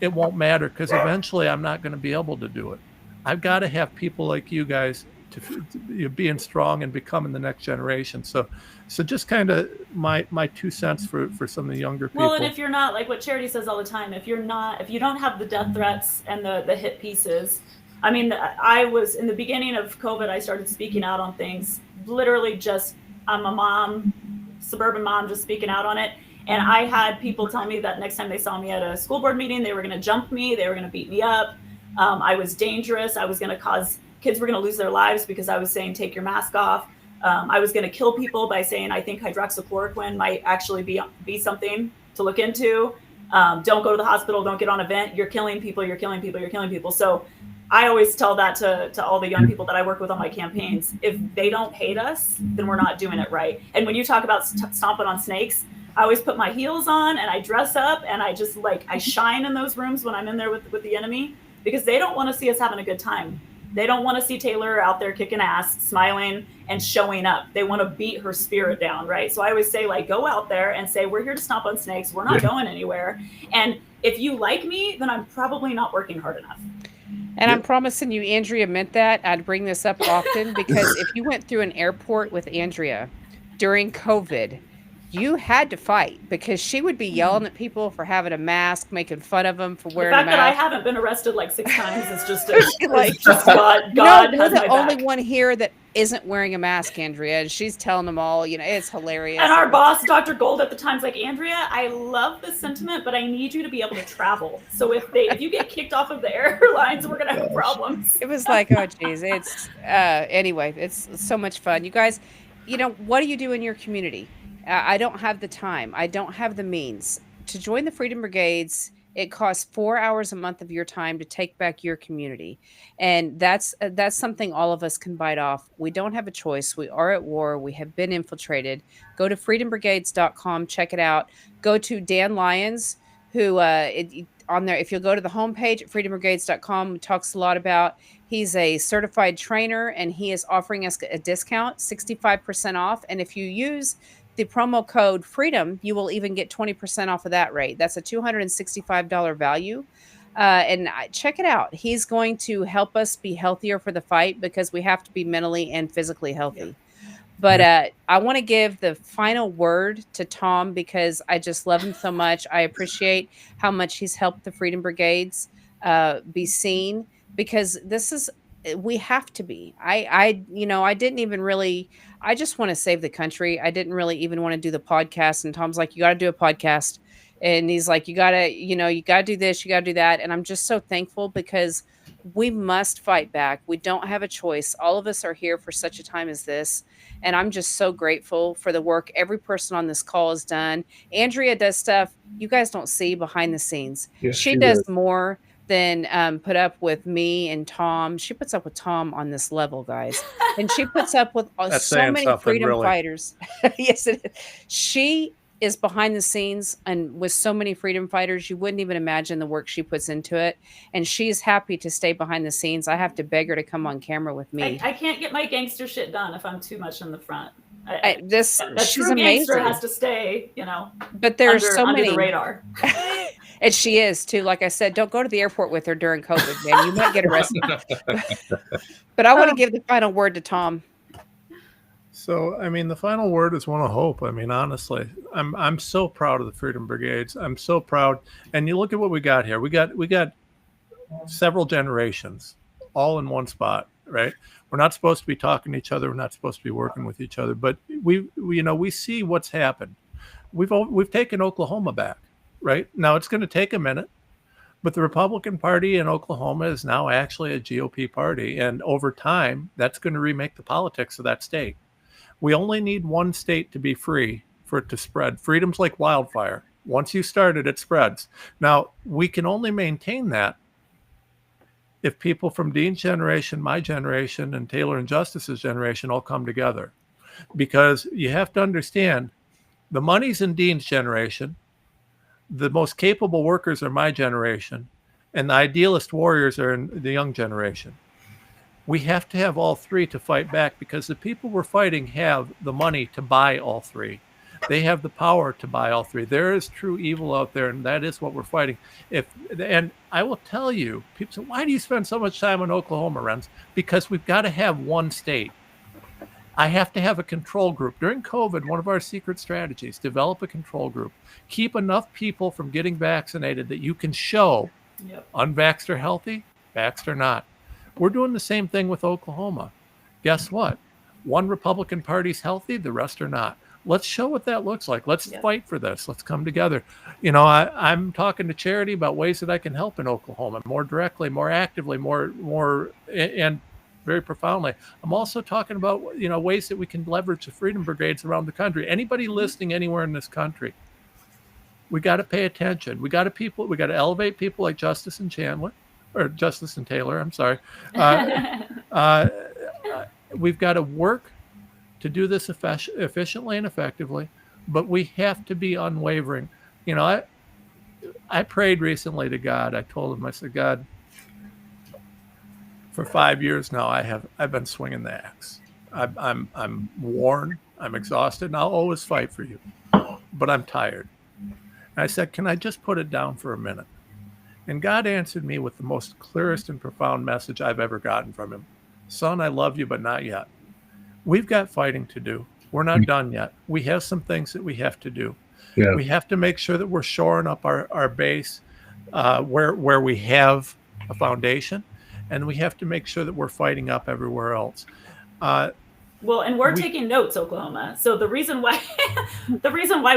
it won't matter, because eventually I'm not going to be able to do it. I've got to have people like you guys to being strong and becoming the next generation. So just kind of my 2 cents for some of the younger people. Well, and if you're not, like what Charity says all the time, if you don't have the death threats and the hit pieces. I mean, I was in the beginning of COVID, I started speaking out on things, literally just, I'm a mom, suburban mom, just speaking out on it. And I had people tell me that next time they saw me at a school board meeting, they were going to jump me. They were going to beat me up. I was dangerous. I was going to kids were going to lose their lives because I was saying, take your mask off. I was going to kill people by saying, I think hydroxychloroquine might actually be something to look into. Don't go to the hospital. Don't get on a vent. You're killing people. You're killing people. You're killing people. So I always tell that to all the young people that I work with on my campaigns. If they don't hate us, then we're not doing it right. And when you talk about stomping on snakes, I always put my heels on and I dress up and I just I shine in those rooms when I'm in there with the enemy, because they don't want to see us having a good time. They don't want to see Taylor out there kicking ass, smiling and showing up. They want to beat her spirit down, right? So I always say, go out there and say, we're here to stomp on snakes. We're not going anywhere. And if you like me, then I'm probably not working hard enough. And I'm promising you, Andrea meant that. I'd bring this up often, because if you went through an airport with Andrea during COVID, you had to fight, because she would be yelling at people for having a mask, making fun of them for wearing a mask. The fact that I haven't been arrested 6 times is just God you're the only one here that isn't wearing a mask, Andrea, and she's telling them all, it's hilarious. And our boss, Dr. Gold, at the time's like, Andrea, I love the sentiment, but I need you to be able to travel. So if you get kicked off of the airlines, we're gonna have problems. It was like, oh geez, it's anyway, it's so much fun. You guys, what do you do in your community? I don't have the time. I don't have the means to join the Freedom Brigades. It costs 4 hours a month of your time to take back your community. And that's something all of us can bite off. We don't have a choice. We are at war. We have been infiltrated. Go to freedombrigades.com, check it out. Go to Dan Lyons, who on there, if you'll go to the homepage at freedombrigades.com, talks a lot about, he's a certified trainer and he is offering us a discount, 65% off. And if you use the promo code freedom, you will even get 20% off of that rate. That's a $265 value. Check it out. He's going to help us be healthier for the fight, because we have to be mentally and physically healthy. But I want to give the final word to Tom, because I just love him so much. I appreciate how much he's helped the Freedom Brigades be seen, because we have to be. I didn't even really, I just want to save the country. I didn't really even want to do the podcast. And Tom's like, you got to do a podcast. And he's like, you got to do this, you got to do that. And I'm just so thankful, because we must fight back. We don't have a choice. All of us are here for such a time as this. And I'm just so grateful for the work every person on this call has done. Andrea does stuff you guys don't see behind the scenes. Yes, she does more than put up with me and Tom. She puts up with Tom on this level, guys. And she puts up with so many freedom fighters. Yes, it is. She is behind the scenes and with so many freedom fighters, you wouldn't even imagine the work she puts into it. And she's happy to stay behind the scenes. I have to beg her to come on camera with me. I can't get my gangster shit done if I'm too much in the front. She's true amazing. Gangster has to stay, But there are so under many the radar. And she is too. Like I said, don't go to the airport with her during COVID, man. You might get arrested. But I want to give the final word to Tom. So, I mean, the final word is one of hope. I mean, honestly, I'm so proud of the Freedom Brigades. I'm so proud. And you look at what we got here. We got several generations all in one spot, right? We're not supposed to be talking to each other. We're not supposed to be working with each other. But we see what's happened. We've taken Oklahoma back, right? Now it's going to take a minute. But the Republican Party in Oklahoma is now actually a GOP party. And over time, that's going to remake the politics of that state. We only need one state to be free for it to spread. Freedom's like wildfire. Once you start it, it spreads. Now, we can only maintain that if people from Dean's generation, my generation, and Taylor and Justice's generation all come together. Because you have to understand, the money's in Dean's generation, the most capable workers are my generation, and the idealist warriors are in the young generation. We have to have all three to fight back, because the people we're fighting have the money to buy all three. They have the power to buy all three. There is true evil out there, and that is what we're fighting. And I will tell you, people say, why do you spend so much time in Oklahoma, Renz? Because we've got to have one state. I have to have a control group. During COVID, one of our secret strategies, develop a control group. Keep enough people from getting vaccinated that you can show unvaxxed or healthy, vaxxed or not. We're doing the same thing with Oklahoma. Guess what? One Republican Party's healthy, the rest are not. Let's show what that looks like. Let's fight for this. Let's come together. I'm talking to Charity about ways that I can help in Oklahoma more directly, more actively, more and very profoundly. I'm also talking about, ways that we can leverage the Freedom Brigades around the country. Anybody listening anywhere in this country, we got to pay attention. We got to elevate people like Justice and Taylor. I'm sorry. We've got to work to do this efficiently and effectively, but we have to be unwavering. I prayed recently to God. I told him, I said, God, for 5 years now, I've been swinging the axe. I'm worn. I'm exhausted, and I'll always fight for you, but I'm tired. And I said, can I just put it down for a minute? And God answered me with the most clearest and profound message I've ever gotten from him. Son, I love you, but not yet. We've got fighting to do. We're not done yet. We have some things that we have to do. Yeah. We have to make sure that we're shoring up our base where we have a foundation, and we have to make sure that we're fighting up everywhere else. And we're taking notes, Oklahoma. So the reason why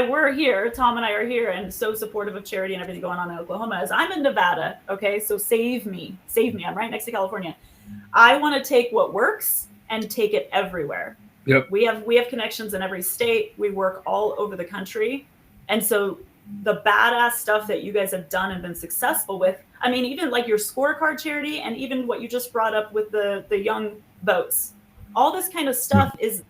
we're here, Tom and I are here and so supportive of Charity and everything going on in Oklahoma, is I'm in Nevada. Okay. So save me. I'm right next to California. I want to take what works and take it everywhere. Yep. We have connections in every state. We work all over the country. And so the badass stuff that you guys have done and been successful with. I mean, even like your scorecard charity, and even what you just brought up with the young boats, all this kind of stuff is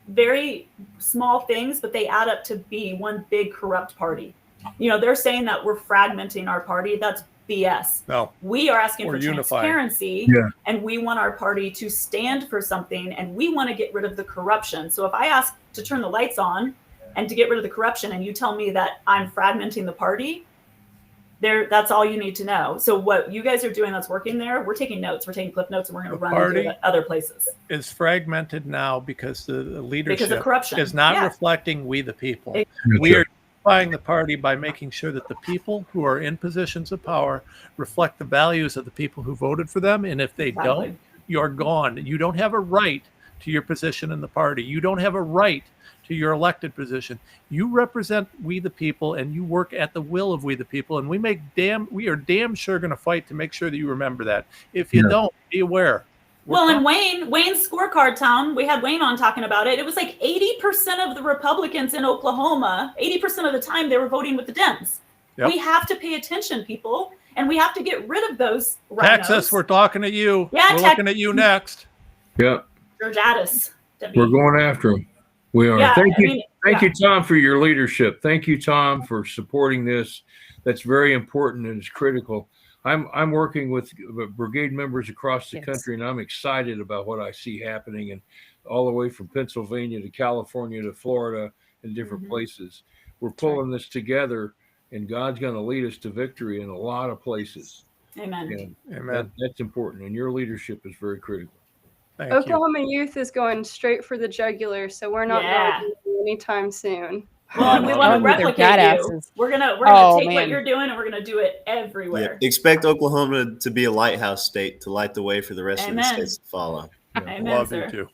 very small things, but they add up to be one big corrupt party. You know, they're saying that we're fragmenting our party. That's BS. No, We are asking We're for unifying. transparency, Yeah. and we want our party to stand for something, and we want to get rid of the corruption. So if I ask to turn the lights on and to get rid of the corruption, and you tell me that I'm fragmenting the party, that's all you need to know. So what you guys are doing that's working there, we're taking notes, we're taking clip notes, and we're going to The run and do party it other places is fragmented now because the leadership because of corruption. is not Yeah. reflecting we the people. It- We are unifying the party by making sure that the people who are in positions of power reflect the values of the people who voted for them. And if they Exactly. don't, you're gone. You don't have a right to your position in the party. You don't have a right to your elected position. You represent we the people, and you work at the will of we the people. And we are damn sure going to fight to make sure that you remember that. If you Yeah. don't, be aware. Well, and Wayne's scorecard town, we had Wayne on talking about it. It was like 80% of the Republicans in Oklahoma, 80% of the time they were voting with the Dems. Yep. We have to pay attention, people, and we have to get rid of those rhinos. Texas, we're talking at you. Yeah, we're Tex- looking at you next. Yeah, George Addis. we're going after them. We are. Yeah, Thank I you. mean, Thank yeah. you, Tom, for your leadership. Thank you, Tom, for supporting this. That's very important and it's critical. I'm working with brigade members across the Yes. country, and I'm excited about what I see happening, and all the way from Pennsylvania to California to Florida and different Mhm. places. We're That's right. pulling this together, and God's going to lead us to victory in a lot of places. Amen. And Amen. that's important, and your leadership is very critical. Thank you. Oklahoma youth is going straight for the jugular, so we're not Yeah. going anytime soon. Well, and we want Oh, to they're replicate you. badasses. We're gonna Oh, take what man. you're doing, and we're gonna do it Yeah. everywhere. Expect Oklahoma to be a lighthouse state to light the way for the rest of the Amen. states to follow. Amen, Love sir. you too.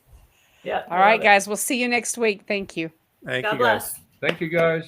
Yeah. All right, guys. We'll see you next week. Thank you. Thank God you guys. bless. Thank you, guys.